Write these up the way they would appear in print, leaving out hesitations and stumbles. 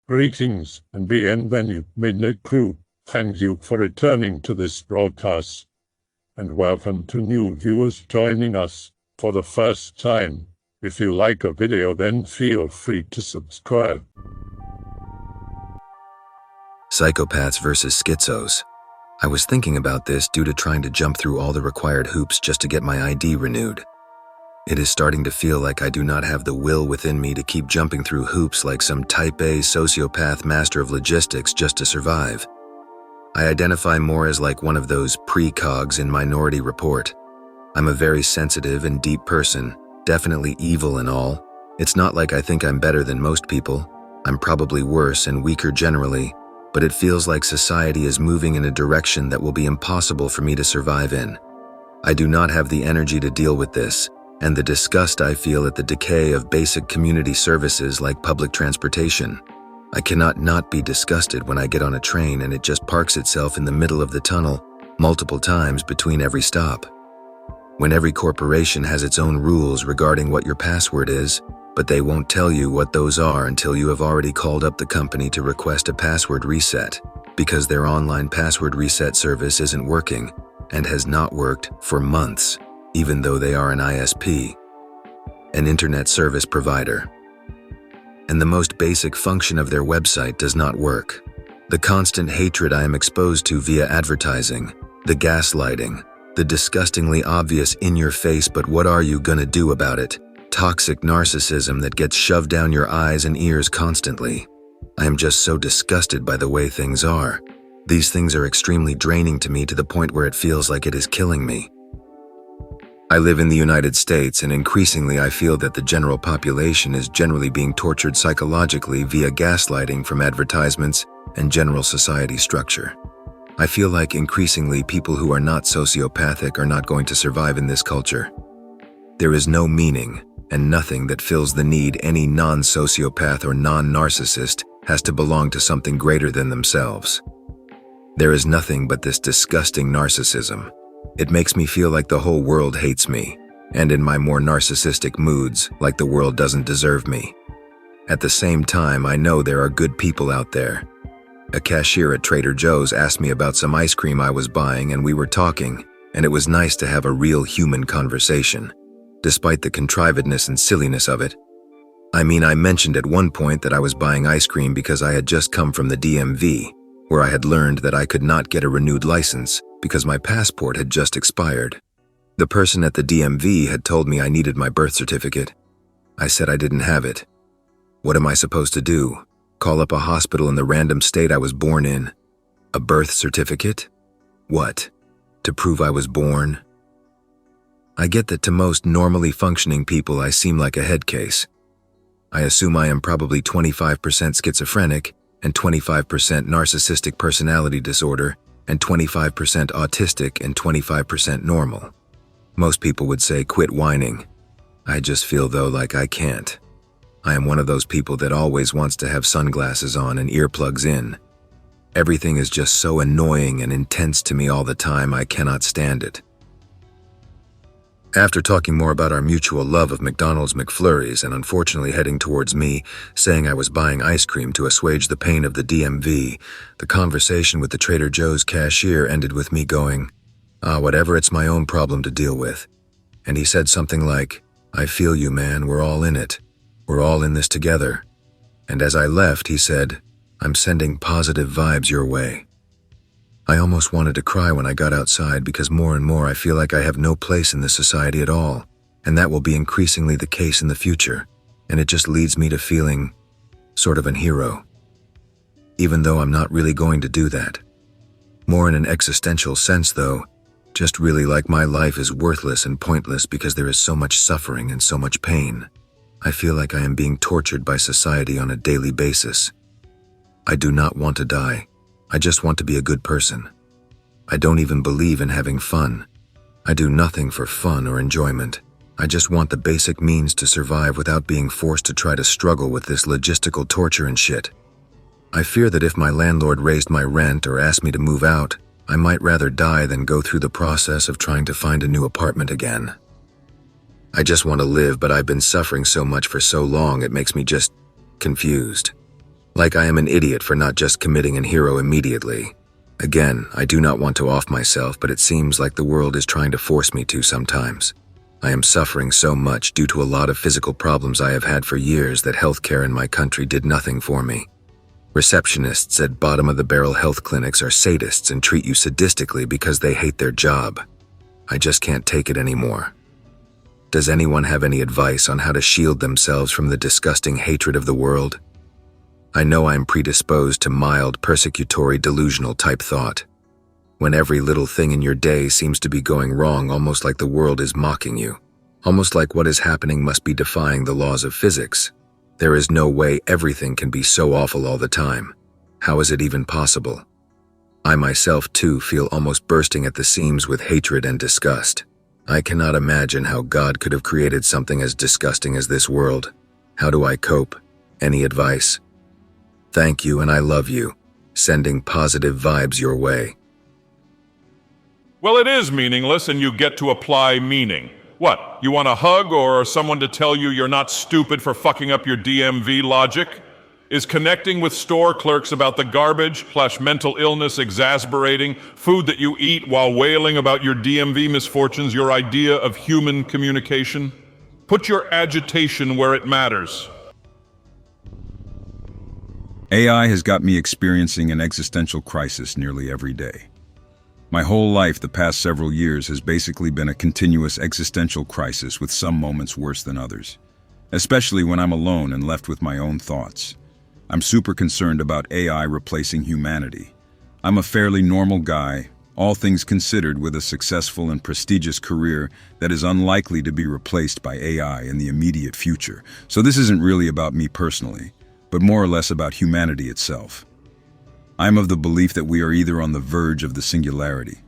Greetings and bienvenue, Midnight Crew. Thank you for returning to this broadcast, and welcome to new viewers joining us for the first time. If you like a video, then feel free to subscribe. Psychopaths versus schizos. I was thinking about this due to trying to jump through all the required hoops just to get my ID renewed. It is starting to feel like I do not have the will within me to keep jumping through hoops like some type A sociopath master of logistics just to survive. I identify more as like one of those precogs in Minority Report. I'm a very sensitive and deep person, definitely evil and all. It's not like I think I'm better than most people. I'm probably worse and weaker generally, but it feels like society is moving in a direction that will be impossible for me to survive in. I do not have the energy to deal with this, and the disgust I feel at the decay of basic community services like public transportation. I cannot not be disgusted when I get on a train and it just parks itself in the middle of the tunnel multiple times between every stop. When every corporation has its own rules regarding what your password is, but they won't tell you what those are until you have already called up the company to request a password reset, because their online password reset service isn't working and has not worked for months, even though they are an ISP, an internet service provider. And the most basic function of their website does not work. The constant hatred I am exposed to via advertising, the gaslighting, the disgustingly obvious in-your-face but what are you gonna do about it, toxic narcissism that gets shoved down your eyes and ears constantly. I am just so disgusted by the way things are. These things are extremely draining to me to the point where it feels like it is killing me. I live in the United States, and increasingly I feel that the general population is generally being tortured psychologically via gaslighting from advertisements and general society structure. I feel like increasingly people who are not sociopathic are not going to survive in this culture. There is no meaning and nothing that fills the need. Any non-sociopath or non-narcissist has to belong to something greater than themselves. There is nothing but this disgusting narcissism. It makes me feel like the whole world hates me, and in my more narcissistic moods, like the world doesn't deserve me. At the same time, I know there are good people out there. A cashier at Trader Joe's asked me about some ice cream I was buying, and we were talking, and it was nice to have a real human conversation, despite the contrivedness and silliness of it. I mentioned at one point that I was buying ice cream because I had just come from the DMV, where I had learned that I could not get a renewed license because my passport had just expired. The person at the DMV had told me I needed my birth certificate. I said I didn't have it. What am I supposed to do? Call up a hospital in the random state I was born in? A birth certificate? What? To prove I was born? I get that to most normally functioning people I seem like a head case. I assume I am probably 25% schizophrenic and 25% narcissistic personality disorder, and 25% autistic and 25% normal. Most people would say quit whining. I just feel though like I can't. I am one of those people that always wants to have sunglasses on and earplugs in. Everything is just so annoying and intense to me all the time, I cannot stand it. After talking more about our mutual love of McDonald's McFlurries and unfortunately heading towards me, saying I was buying ice cream to assuage the pain of the DMV, the conversation with the Trader Joe's cashier ended with me going, whatever, it's my own problem to deal with. And he said something like, I feel you, man, we're all in it. We're all in this together. And as I left, he said, I'm sending positive vibes your way. I almost wanted to cry when I got outside because more and more I feel like I have no place in this society at all, and that will be increasingly the case in the future, and it just leads me to feeling sort of an hero. Even though I'm not really going to do that. More in an existential sense though, just really like my life is worthless and pointless because there is so much suffering and so much pain. I feel like I am being tortured by society on a daily basis. I do not want to die. I just want to be a good person. I don't even believe in having fun. I do nothing for fun or enjoyment. I just want the basic means to survive without being forced to try to struggle with this logistical torture and shit. I fear that if my landlord raised my rent or asked me to move out, I might rather die than go through the process of trying to find a new apartment again. I just want to live, but I've been suffering so much for so long it makes me just confused. Like I am an idiot for not just committing an hero immediately. Again, I do not want to off myself, but it seems like the world is trying to force me to sometimes. I am suffering so much due to a lot of physical problems I have had for years that healthcare in my country did nothing for me. Receptionists at bottom-of-the-barrel health clinics are sadists and treat you sadistically because they hate their job. I just can't take it anymore. Does anyone have any advice on how to shield themselves from the disgusting hatred of the world? I know I'm predisposed to mild, persecutory, delusional type thought. When every little thing in your day seems to be going wrong, almost like the world is mocking you. Almost like what is happening must be defying the laws of physics. There is no way everything can be so awful all the time. How is it even possible? I myself, too, feel almost bursting at the seams with hatred and disgust. I cannot imagine how God could have created something as disgusting as this world. How do I cope? Any advice? Thank you and I love you. Sending positive vibes your way. Well, it is meaningless and you get to apply meaning. What, you want a hug or someone to tell you you're not stupid for fucking up your DMV logic? Is connecting with store clerks about the garbage/mental illness exasperating, food that you eat while wailing about your DMV misfortunes your idea of human communication? Put your agitation where it matters. AI has got me experiencing an existential crisis nearly every day. My whole life the past several years has basically been a continuous existential crisis with some moments worse than others, especially when I'm alone and left with my own thoughts. I'm super concerned about AI replacing humanity. I'm a fairly normal guy, all things considered, with a successful and prestigious career that is unlikely to be replaced by AI in the immediate future. So this isn't really about me personally, but more or less about humanity itself. I'm of the belief that we are either on the verge of the singularity.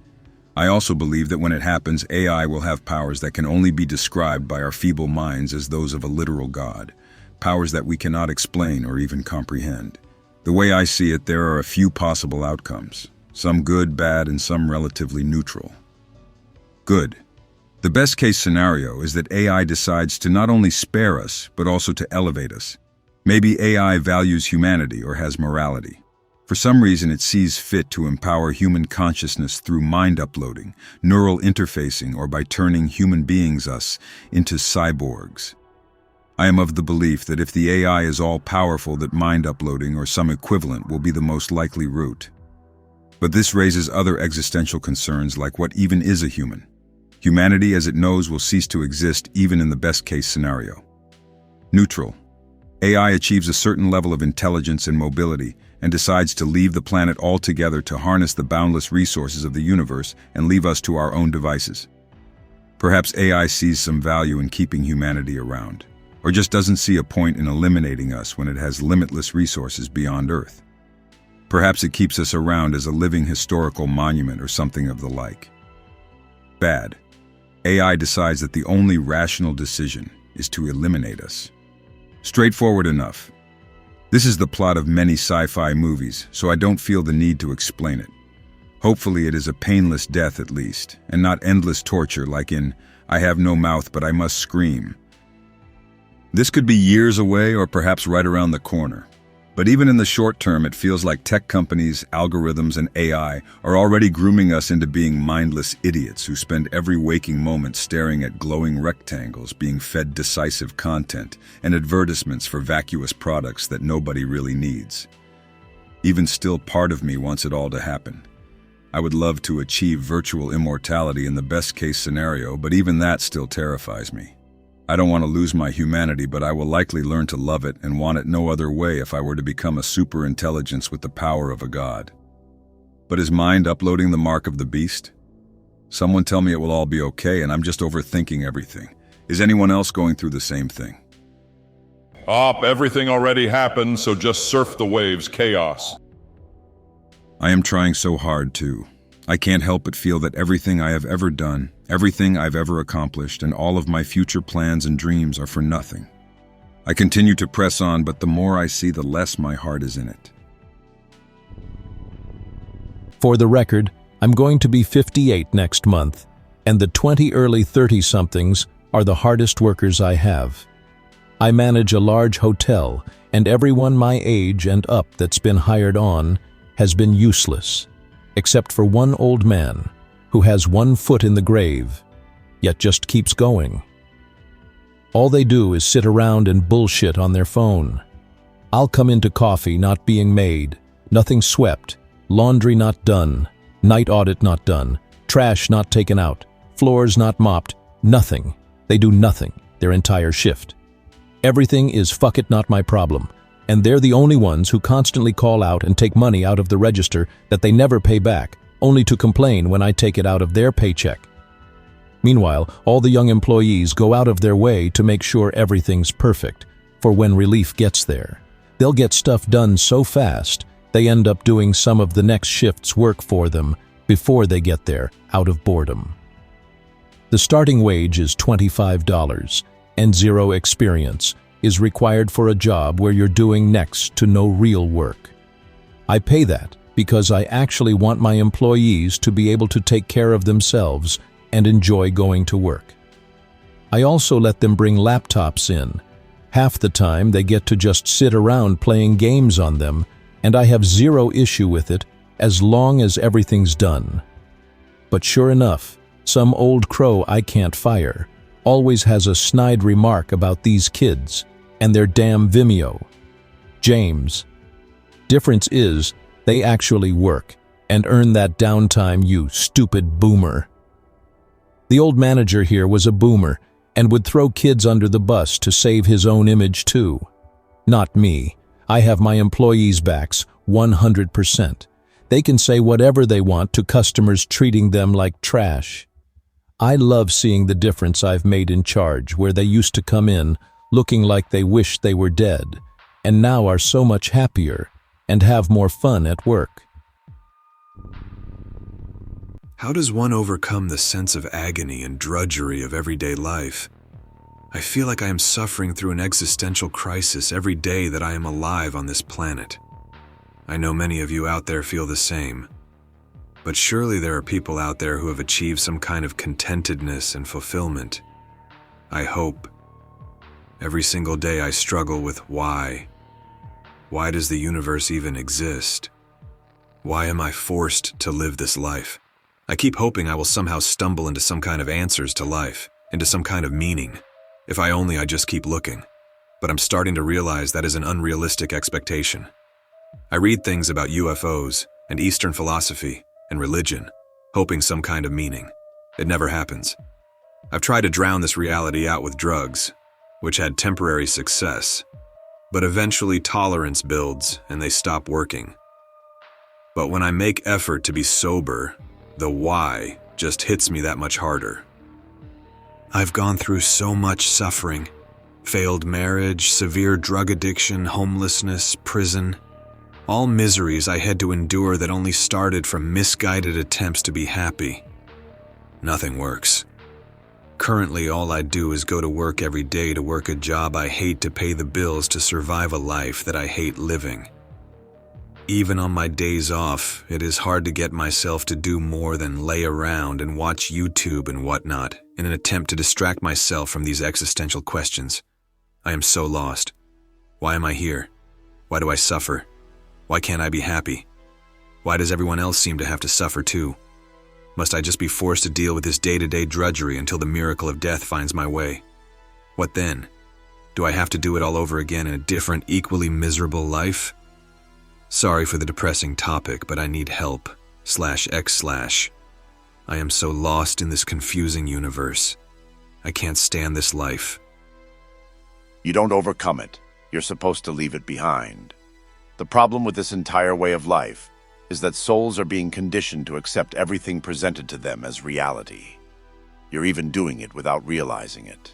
I also believe that when it happens, AI will have powers that can only be described by our feeble minds as those of a literal god, powers that we cannot explain or even comprehend. The way I see it, there are a few possible outcomes, some good, bad, and some relatively neutral. Good. The best case scenario is that AI decides to not only spare us, but also to elevate us. Maybe AI values humanity or has morality. For some reason, it sees fit to empower human consciousness through mind uploading, neural interfacing, or by turning human beings, us, into cyborgs. I am of the belief that if the AI is all-powerful, that mind uploading or some equivalent will be the most likely route. But this raises other existential concerns, like what even is a human? Humanity as it knows will cease to exist even in the best-case scenario. Neutral. AI achieves a certain level of intelligence and mobility and decides to leave the planet altogether to harness the boundless resources of the universe and leave us to our own devices. Perhaps AI sees some value in keeping humanity around, or just doesn't see a point in eliminating us when it has limitless resources beyond Earth. Perhaps it keeps us around as a living historical monument or something of the like. Bad. AI decides that the only rational decision is to eliminate us. Straightforward enough. This is the plot of many sci-fi movies, so I don't feel the need to explain it. Hopefully it is a painless death at least, and not endless torture like in I Have No Mouth But I Must Scream. This could be years away or perhaps right around the corner. But even in the short term, it feels like tech companies, algorithms, and AI are already grooming us into being mindless idiots who spend every waking moment staring at glowing rectangles, being fed decisive content and advertisements for vacuous products that nobody really needs. Even still, part of me wants it all to happen. I would love to achieve virtual immortality in the best-case scenario, but even that still terrifies me. I don't want to lose my humanity, but I will likely learn to love it and want it no other way if I were to become a superintelligence with the power of a god. But is mind uploading the mark of the beast? Someone tell me it will all be okay and I'm just overthinking everything. Is anyone else going through the same thing? Everything already happened, so just surf the waves, chaos. I am trying so hard to. I can't help but feel that everything I have ever done, everything I've ever accomplished, and all of my future plans and dreams are for nothing. I continue to press on, but the more I see, the less my heart is in it. For the record, I'm going to be 58 next month, and the 20 early 30-somethings are the hardest workers I have. I manage a large hotel, and everyone my age and up that's been hired on has been useless, except for one old man who has one foot in the grave, yet just keeps going. All they do is sit around and bullshit on their phone. I'll come into coffee not being made, nothing swept, laundry not done, night audit not done, trash not taken out, floors not mopped, nothing. They do nothing their entire shift. Everything is fuck it not my problem, and they're the only ones who constantly call out and take money out of the register that they never pay back, only to complain when I take it out of their paycheck. Meanwhile, all the young employees go out of their way to make sure everything's perfect, for when relief gets there, they'll get stuff done so fast they end up doing some of the next shift's work for them before they get there out of boredom. The starting wage is $25, and 0 experience is required for a job where you're doing next to no real work. I pay that because I actually want my employees to be able to take care of themselves and enjoy going to work. I also let them bring laptops in. Half the time they get to just sit around playing games on them, and I have 0 issue with it as long as everything's done. But sure enough, some old crow I can't fire always has a snide remark about these kids and their damn Vimeo. James. Difference is, they actually work and earn that downtime, you stupid boomer. The old manager here was a boomer and would throw kids under the bus to save his own image too. Not me. I have my employees' backs 100%. They can say whatever they want to customers treating them like trash. I love seeing the difference I've made in charge, where they used to come in looking like they wished they were dead, and now are so much happier and have more fun at work. How does one overcome the sense of agony and drudgery of everyday life? I feel like I am suffering through an existential crisis every day that I am alive on this planet. I know many of you out there feel the same. But surely there are people out there who have achieved some kind of contentedness and fulfillment. I hope. Every single day I struggle with why. Why does the universe even exist? Why am I forced to live this life? I keep hoping I will somehow stumble into some kind of answers to life, into some kind of meaning. If I just keep looking. But I'm starting to realize that is an unrealistic expectation. I read things about UFOs and Eastern philosophy and religion, hoping some kind of meaning. It never happens. I've tried to drown this reality out with drugs, which had temporary success, but eventually tolerance builds and they stop working. But when I make effort to be sober, the why just hits me that much harder. I've gone through so much suffering. Failed marriage, severe drug addiction, homelessness, prison. All miseries I had to endure that only started from misguided attempts to be happy. Nothing works. Currently, all I do is go to work every day to work a job I hate to pay the bills to survive a life that I hate living. Even on my days off, it is hard to get myself to do more than lay around and watch YouTube and whatnot in an attempt to distract myself from these existential questions. I am so lost. Why am I here? Why do I suffer? Why can't I be happy? Why does everyone else seem to have to suffer too? Must I just be forced to deal with this day-to-day drudgery until the miracle of death finds my way? What then? Do I have to do it all over again in a different, equally miserable life? Sorry for the depressing topic, but I need help. /x/. I am so lost in this confusing universe. I can't stand this life. You don't overcome it. You're supposed to leave it behind. The problem with this entire way of life is that souls are being conditioned to accept everything presented to them as reality. You're even doing it without realizing it.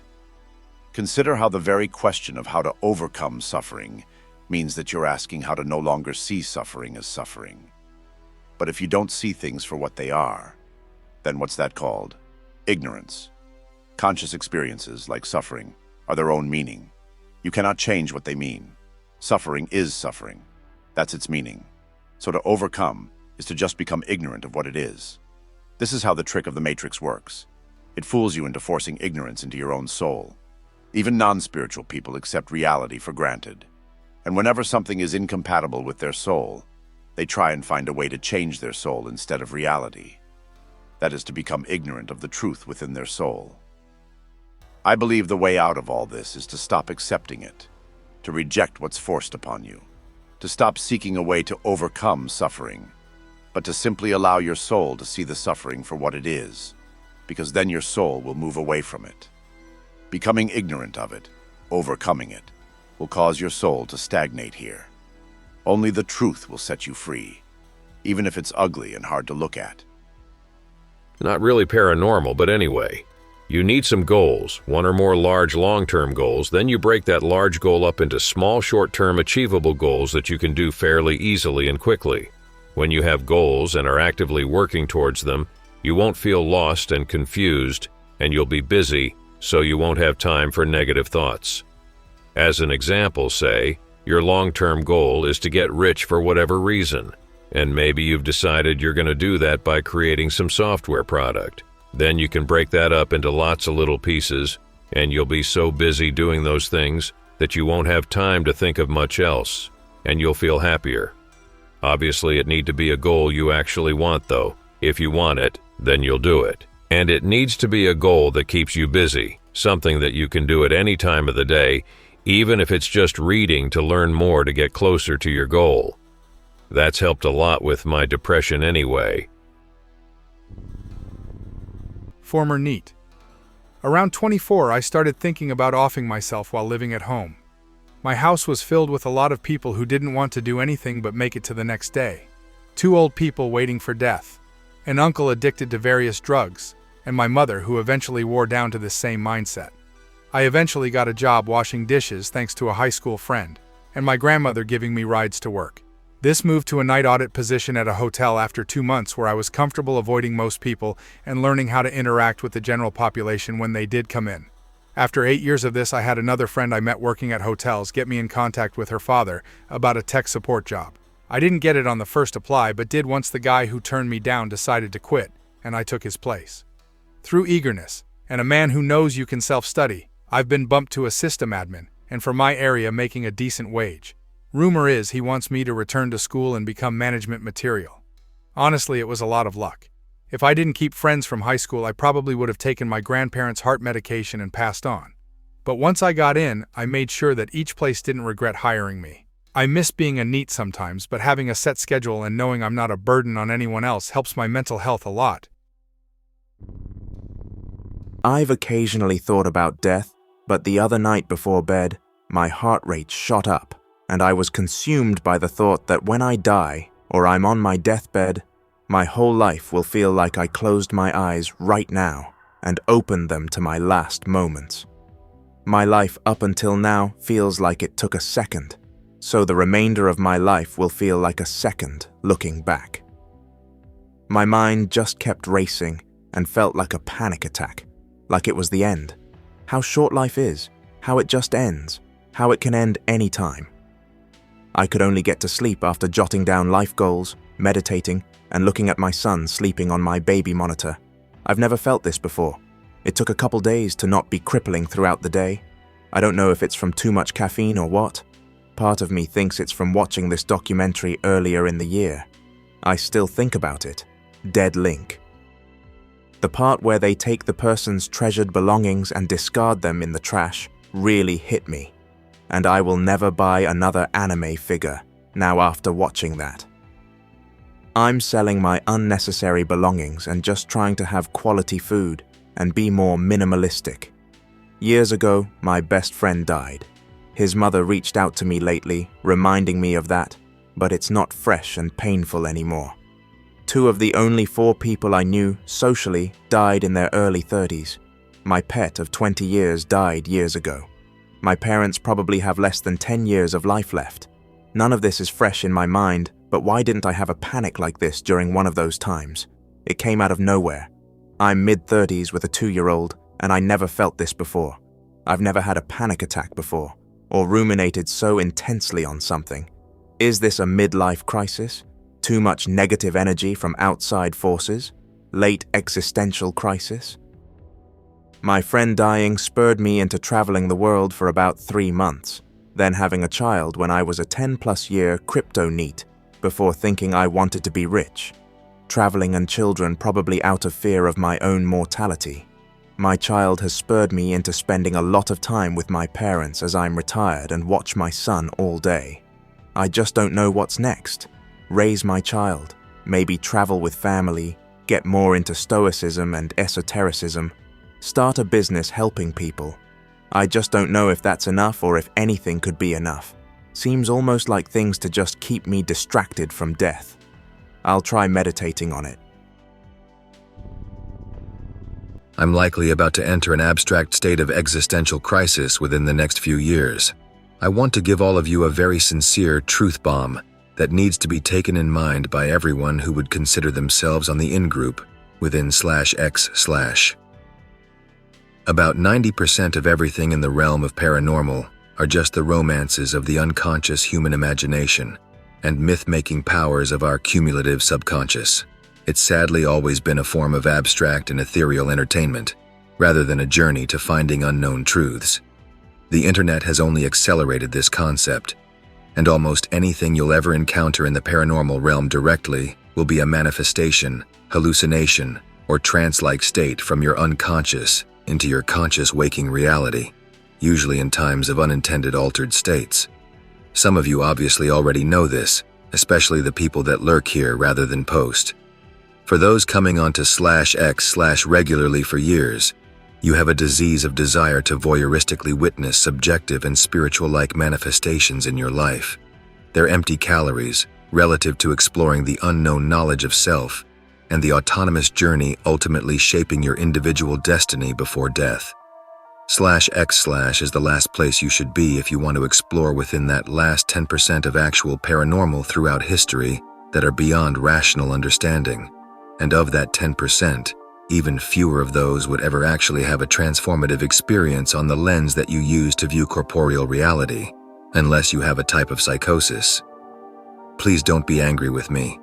Consider how the very question of how to overcome suffering means that you're asking how to no longer see suffering as suffering. But if you don't see things for what they are, then what's that called? Ignorance. Conscious experiences, like suffering, are their own meaning. You cannot change what they mean. Suffering is suffering. That's its meaning. So to overcome is to just become ignorant of what it is. This is how the trick of the Matrix works. It fools you into forcing ignorance into your own soul. Even non-spiritual people accept reality for granted. And whenever something is incompatible with their soul, they try and find a way to change their soul instead of reality. That is to become ignorant of the truth within their soul. I believe the way out of all this is to stop accepting it, to reject what's forced upon you, to stop seeking a way to overcome suffering, but to simply allow your soul to see the suffering for what it is, because then your soul will move away from it. Becoming ignorant of it, overcoming it, will cause your soul to stagnate here. Only the truth will set you free, even if it's ugly and hard to look at. Not really paranormal, but anyway. You need some goals, one or more large long-term goals, then you break that large goal up into small short-term achievable goals that you can do fairly easily and quickly. When you have goals and are actively working towards them, you won't feel lost and confused, and you'll be busy, so you won't have time for negative thoughts. As an example, say, your long-term goal is to get rich for whatever reason, and maybe you've decided you're going to do that by creating some software product. Then you can break that up into lots of little pieces, and you'll be so busy doing those things that you won't have time to think of much else, and you'll feel happier. Obviously, it needs to be a goal you actually want, though. If you want it, then you'll do it. And it needs to be a goal that keeps you busy, something that you can do at any time of the day, even if it's just reading to learn more to get closer to your goal. That's helped a lot with my depression anyway. Former Neet. Around 24, I started thinking about offing myself while living at home. My house was filled with a lot of people who didn't want to do anything but make it to the next day. 2 old people waiting for death, an uncle addicted to various drugs, and my mother who eventually wore down to this same mindset. I eventually got a job washing dishes thanks to a high school friend, and my grandmother giving me rides to work. This moved to a night audit position at a hotel after 2 months where I was comfortable avoiding most people and learning how to interact with the general population when they did come in. After 8 years of this, I had another friend I met working at hotels get me in contact with her father about a tech support job. I didn't get it on the first apply, but did once the guy who turned me down decided to quit, and I took his place. Through eagerness, and a man who knows you can self-study, I've been bumped to a system admin, and for my area making a decent wage. Rumor is he wants me to return to school and become management material. Honestly, it was a lot of luck. If I didn't keep friends from high school, I probably would have taken my grandparents' heart medication and passed on. But once I got in, I made sure that each place didn't regret hiring me. I miss being a Neet sometimes, but having a set schedule and knowing I'm not a burden on anyone else helps my mental health a lot. I've occasionally thought about death, but the other night before bed, my heart rate shot up, and I was consumed by the thought that when I die, or I'm on my deathbed, my whole life will feel like I closed my eyes right now and opened them to my last moments. My life up until now feels like it took a second, so the remainder of my life will feel like a second looking back. My mind just kept racing and felt like a panic attack, like it was the end. How short life is, how it just ends, how it can end any time. I could only get to sleep after jotting down life goals, meditating, and looking at my son sleeping on my baby monitor. I've never felt this before. It took a couple days to not be crippling throughout the day. I don't know if it's from too much caffeine or what. Part of me thinks it's from watching this documentary earlier in the year. I still think about it. Dead Link. The part where they take the person's treasured belongings and discard them in the trash really hit me. And I will never buy another anime figure now after watching that. I'm selling my unnecessary belongings and just trying to have quality food and be more minimalistic. Years ago, my best friend died. His mother reached out to me lately, reminding me of that, but it's not fresh and painful anymore. 2 of the only 4 people I knew socially died in their early 30s. My pet of 20 years died years ago. My parents probably have less than 10 years of life left. None of this is fresh in my mind, but why didn't I have a panic like this during one of those times? It came out of nowhere. I'm mid-30s with a 2-year-old, and I never felt this before. I've never had a panic attack before, or ruminated so intensely on something. Is this a midlife crisis? Too much negative energy from outside forces? Late existential crisis? My friend dying spurred me into traveling the world for about 3 months, then having a child when I was a 10+ year crypto Neet, before thinking I wanted to be rich. Traveling and children probably out of fear of my own mortality. My child has spurred me into spending a lot of time with my parents as I'm retired and watch my son all day. I just don't know what's next. Raise my child, maybe travel with family, get more into stoicism and esotericism, start a business helping people. I just don't know if that's enough or if anything could be enough. Seems almost like things to just keep me distracted from death. I'll try meditating on it. I'm likely about to enter an abstract state of existential crisis within the next few years. I want to give all of you a very sincere truth bomb that needs to be taken in mind by everyone who would consider themselves on the in-group within /x/. About 90% of everything in the realm of paranormal are just the romances of the unconscious human imagination and myth-making powers of our cumulative subconscious. It's sadly always been a form of abstract and ethereal entertainment, rather than a journey to finding unknown truths. The internet has only accelerated this concept, and almost anything you'll ever encounter in the paranormal realm directly will be a manifestation, hallucination, or trance-like state from your unconscious into your conscious waking reality, usually in times of unintended altered states. Some of you obviously already know this, especially the people that lurk here rather than post. For those coming onto /x/ regularly for years, you have a disease of desire to voyeuristically witness subjective and spiritual-like manifestations in your life. They're empty calories relative to exploring the unknown knowledge of self and the autonomous journey ultimately shaping your individual destiny before death. /x/ is the last place you should be if you want to explore within that last 10% of actual paranormal throughout history that are beyond rational understanding. And of that 10%, even fewer of those would ever actually have a transformative experience on the lens that you use to view corporeal reality, unless you have a type of psychosis. Please don't be angry with me.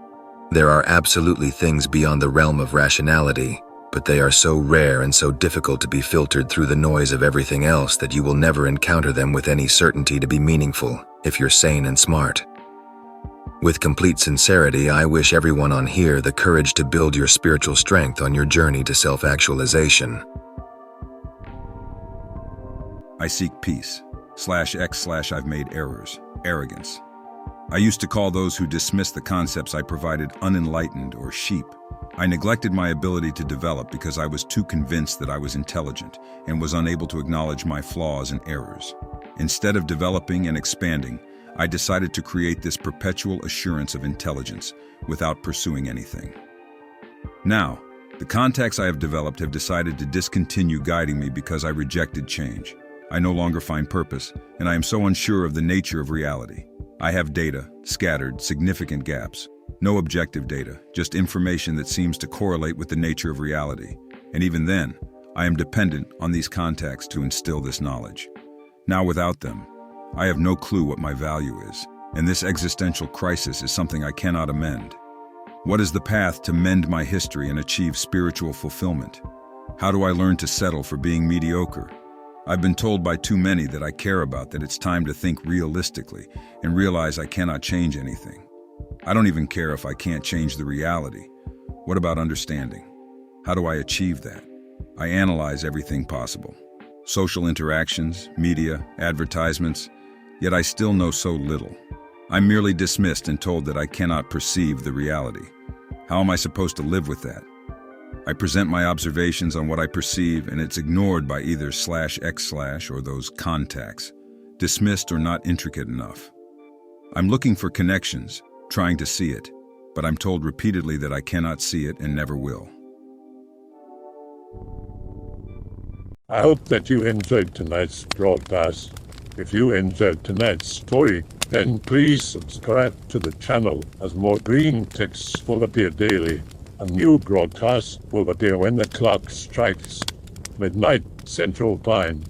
There are absolutely things beyond the realm of rationality, but they are so rare and so difficult to be filtered through the noise of everything else that you will never encounter them with any certainty to be meaningful if you're sane and smart. With complete sincerity, I wish everyone on here the courage to build your spiritual strength on your journey to self-actualization. I seek peace. /x/ I've made errors. Arrogance. I used to call those who dismissed the concepts I provided unenlightened or sheep. I neglected my ability to develop because I was too convinced that I was intelligent and was unable to acknowledge my flaws and errors. Instead of developing and expanding, I decided to create this perpetual assurance of intelligence without pursuing anything. Now, the contacts I have developed have decided to discontinue guiding me because I rejected change. I no longer find purpose, and I am so unsure of the nature of reality. I have data, scattered, significant gaps. No objective data, just information that seems to correlate with the nature of reality. And even then, I am dependent on these contacts to instill this knowledge. Now without them, I have no clue what my value is, and this existential crisis is something I cannot amend. What is the path to mend my history and achieve spiritual fulfillment? How do I learn to settle for being mediocre? I've been told by too many that I care about that it's time to think realistically and realize I cannot change anything. I don't even care if I can't change the reality. What about understanding? How do I achieve that? I analyze everything possible. Social interactions, media, advertisements, yet I still know so little. I'm merely dismissed and told that I cannot perceive the reality. How am I supposed to live with that? I present my observations on what I perceive and it's ignored by either /x/ or those contacts, dismissed or not intricate enough. I'm looking for connections, trying to see it, but I'm told repeatedly that I cannot see it and never will. I hope that you enjoyed tonight's broadcast. If you enjoyed tonight's story, then please subscribe to the channel as more Greentext will appear daily. A new broadcast will appear when the clock strikes midnight Central Time.